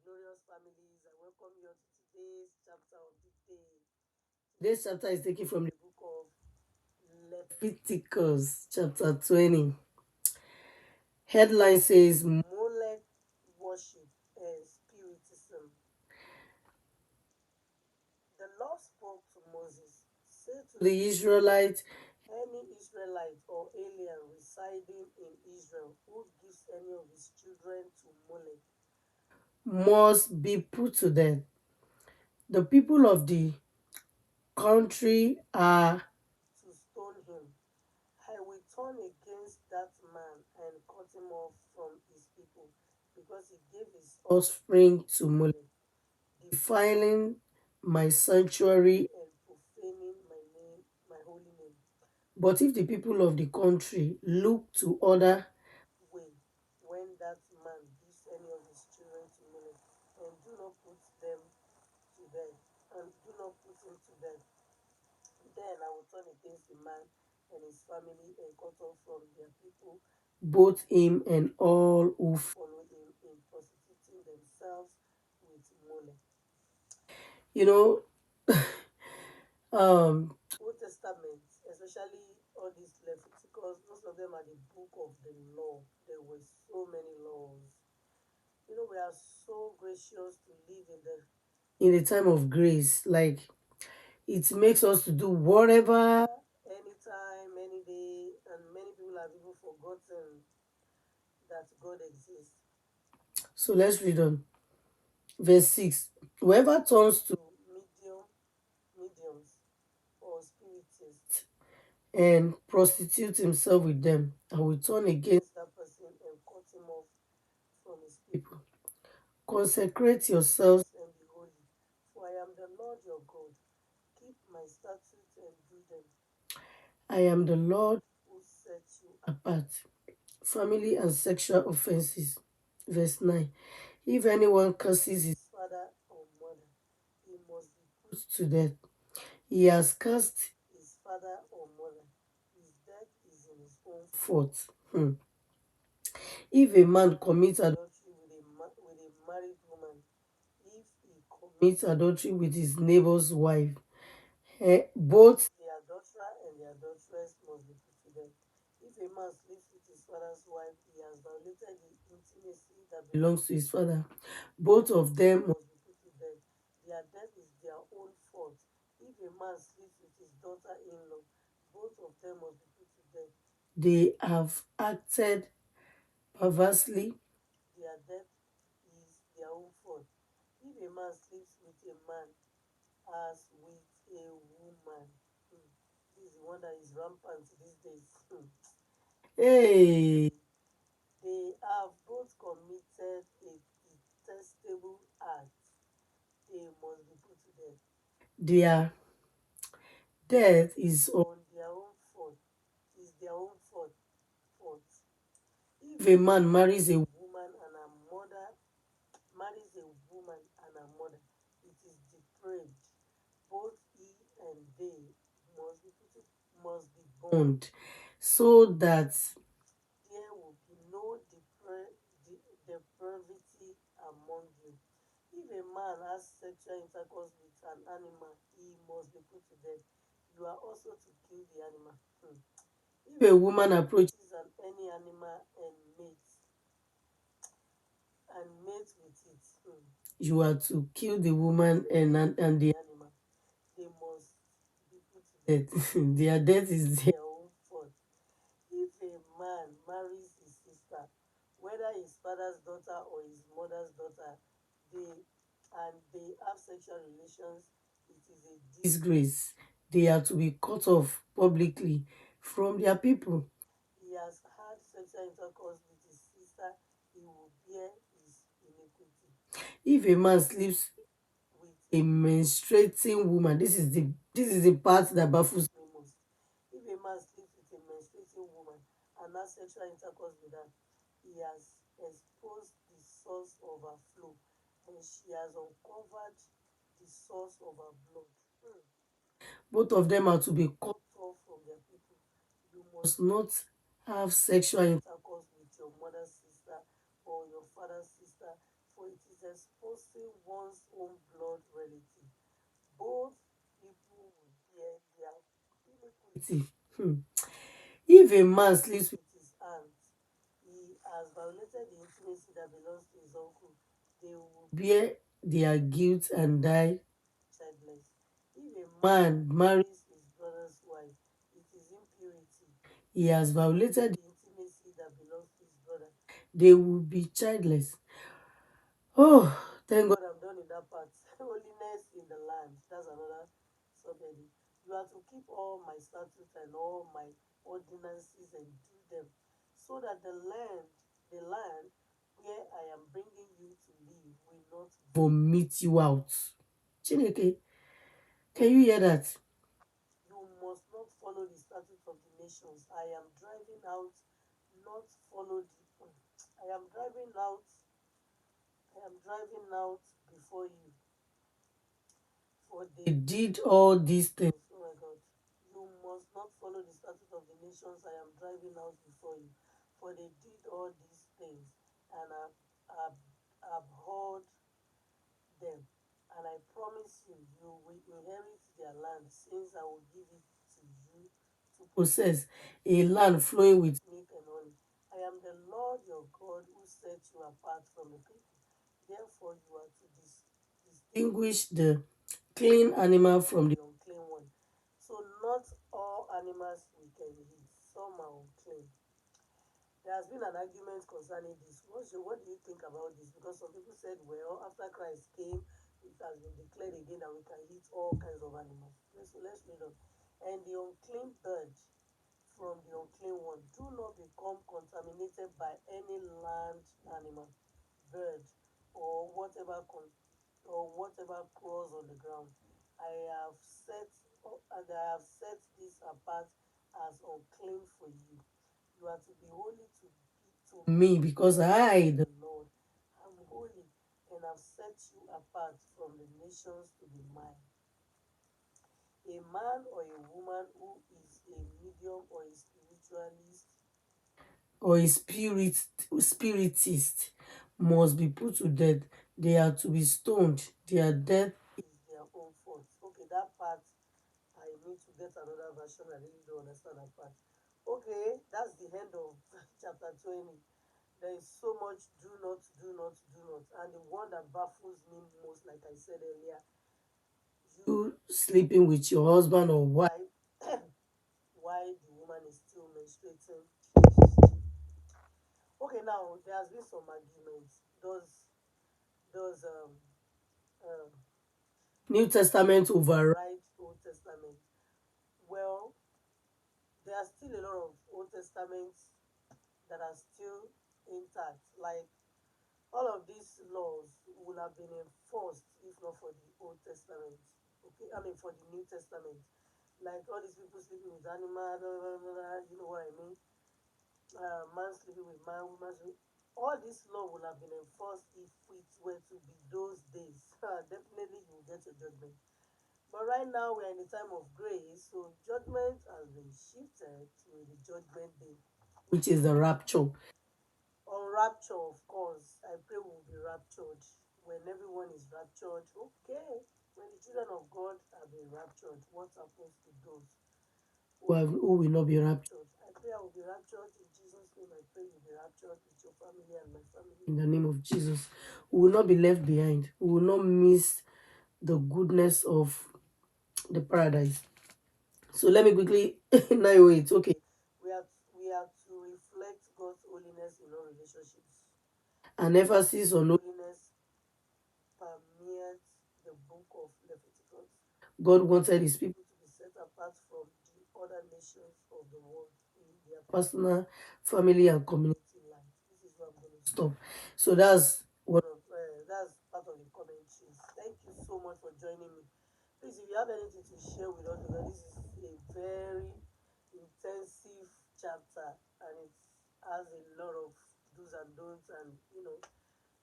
glorious families. I welcome you to today's chapter of the day. Today's chapter is taken from the book of Leviticus, chapter 20. Headline says Molech worship and spiritism. The Lord spoke to Moses, say to the Israelites, any Israelite or alien residing in Israel who gives any of his children to Molech must be put to death. The people of the country are to stone him. I will turn against that man and cut him off from his people, because he gave his offspring to Molech, defiling my sanctuary and profaning my name, my holy name. But if the people of the country look to other way, when that man gives any of his children to Molech, and do not put them to death, and do not put him to death, then I will turn against the man and his family and cut off from their people both him and all who follow him in prostituting themselves with Molech. You know, Old Testament, especially all these Leviticus, most of them are the book of the law. There were so many laws. We are so gracious to live in the time of grace. Like, it makes us to do whatever, anytime, any day, and many people have even forgotten that God exists. So let's read on. Verse 6. Whoever turns to mediums or spiritists and prostitutes himself with them, I will turn against that person and cut him off from his people. Consecrate yourselves and be holy, for I am the Lord your God. Keep my statutes and do them. I am the Lord who sets you apart. Family and sexual offenses. Verse 9. If anyone curses his father or mother, he must be put to death. He has cursed his father or mother. His death is in his own fault. If a man commits adultery with a married woman, if he commits adultery with his neighbor's wife, both the adulterer and the adulteress must be put to death. If a man sleeps with his father's wife, he has violated the intimacy that belongs to his father. Both of them must be put to death. Their death is their own fault. If a man sleeps with his daughter-in-law, both of them must be put to death. They have acted perversely. Their death is their own fault. If a man sleeps with a man as with a woman, this is the one that is rampant these days. Hey, they have both committed a detestable act. They must be put to death. Their death is on their own fault. Is their own fault. If a man marries a woman and her mother marries a woman and her mother, it is depraved. Both he and they must be burned, so that there will be no depravity among you. If a man has sexual intercourse with an animal, he must be put to death. You are also to kill the animal. If a woman approaches any animal and mates with it, you are to kill the woman and the animal. They must be put to death. Their death is their own fault. If a man marries his sister, whether his father's daughter or his mother's daughter, they have sexual relations, it is a disgrace. They are to be cut off publicly from their people. He has had sexual intercourse with his sister, he will bear his iniquity. If a man sleeps with a menstruating woman, this is the part that baffles me most. If a man sleeps with a menstruating woman and has sexual intercourse with her, he has exposed the source of her flow, and she has uncovered the source of her blood. Both of them are to be cut off from their people. You must not have sexual intercourse with your mother's sister or your father's sister, for it is exposing one's own blood relative. Both people will bear their iniquity. If a man sleeps with his aunt, he has violated the intimacy that belongs to his uncle. They will bear their guilt and die childless. If a man marries his brother's wife, it is impurity. He has violated the intimacy that belongs to his brother. They will be childless. Oh, thank God I'm done in that part. Holiness in the land. That's another subheading. You are to keep all my statutes and all my ordinances and do them, so that the land where I am bringing you to live will not vomit you out. Chineke, can you hear that? You must not follow the statutes of the nations. I am driving out, not follow the. I am driving out. I am driving out before you. For they did all these things. Oh my God. You must not follow the statutes of the nations I am driving out before you. For they did all these things and abhorred them. And I promise you, you will inherit their land, since I will give it to you to possess a land flowing with milk and honey. I am the Lord your God who set you apart from the people. Therefore, you are to distinguish the clean animal from the unclean one. So, not all animals we can eat, some are unclean. There has been an argument concerning this. What do you think about this? Because some people said, well, after Christ came, it has been declared again that we can eat all kinds of animals. Okay, so let's read on. And the unclean bird from the unclean one, do not become contaminated by any land animal, bird, or whatever crawls on the ground. I have set and I have set this apart as unclean for you. You are to be holy to me, because I, the Lord, am holy and have set you apart from the nations to be mine. A man or a woman who is a medium or a spiritualist or a spiritist must be put to death. They are to be stoned. Their death is their own fault. Okay, that part I need to get another version. I really don't understand that part. Okay, that's the end of chapter 20. There is so much do not, do not, do not. And the one that baffles me most, like I said earlier, you sleeping with your husband or wife while the woman is still menstruating. Okay, now there has been some arguments. Does New Testament override Old Testament? Well, there are still a lot of Old Testaments that are still intact. Like all of these laws would have been enforced if not for the Old Testament. Okay, I mean for the New Testament. Like all these people sleeping with animals, you know what I mean? Man sleeping with man, woman sleeping. All this law would have been enforced if it were to be those days. Definitely you will get your judgment. But right now we are in the time of grace, so judgment has been shifted to the judgment day, which is the rapture. On rapture, of course, I pray we'll be raptured. When everyone is raptured, okay. When the children of God have been raptured, what happens to those who will not be raptured? I pray I will be raptured in Jesus' name. I pray you'll be raptured with your family and my family. In the name of Jesus. We will not be left behind. We will not miss the goodness of the paradise. So let me quickly 908. Okay. We are to reflect God's holiness in all relationships. An emphasis on holiness permeates the book of Leviticus. God wanted his people to be set apart from the other nations of the world in their personal, family, and community life. This is where I'm going to stop. So that's part of the commentaries. Thank you so much for joining me. Please, if you have anything to share with us, because this is a very intensive chapter and it has a lot of do's and don'ts, and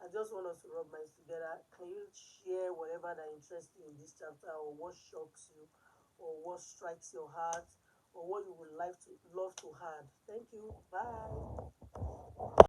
I just want us to rub minds together. Can you share whatever that interests you in this chapter, or what shocks you, or what strikes your heart, or what you would love to add? Thank you. Bye.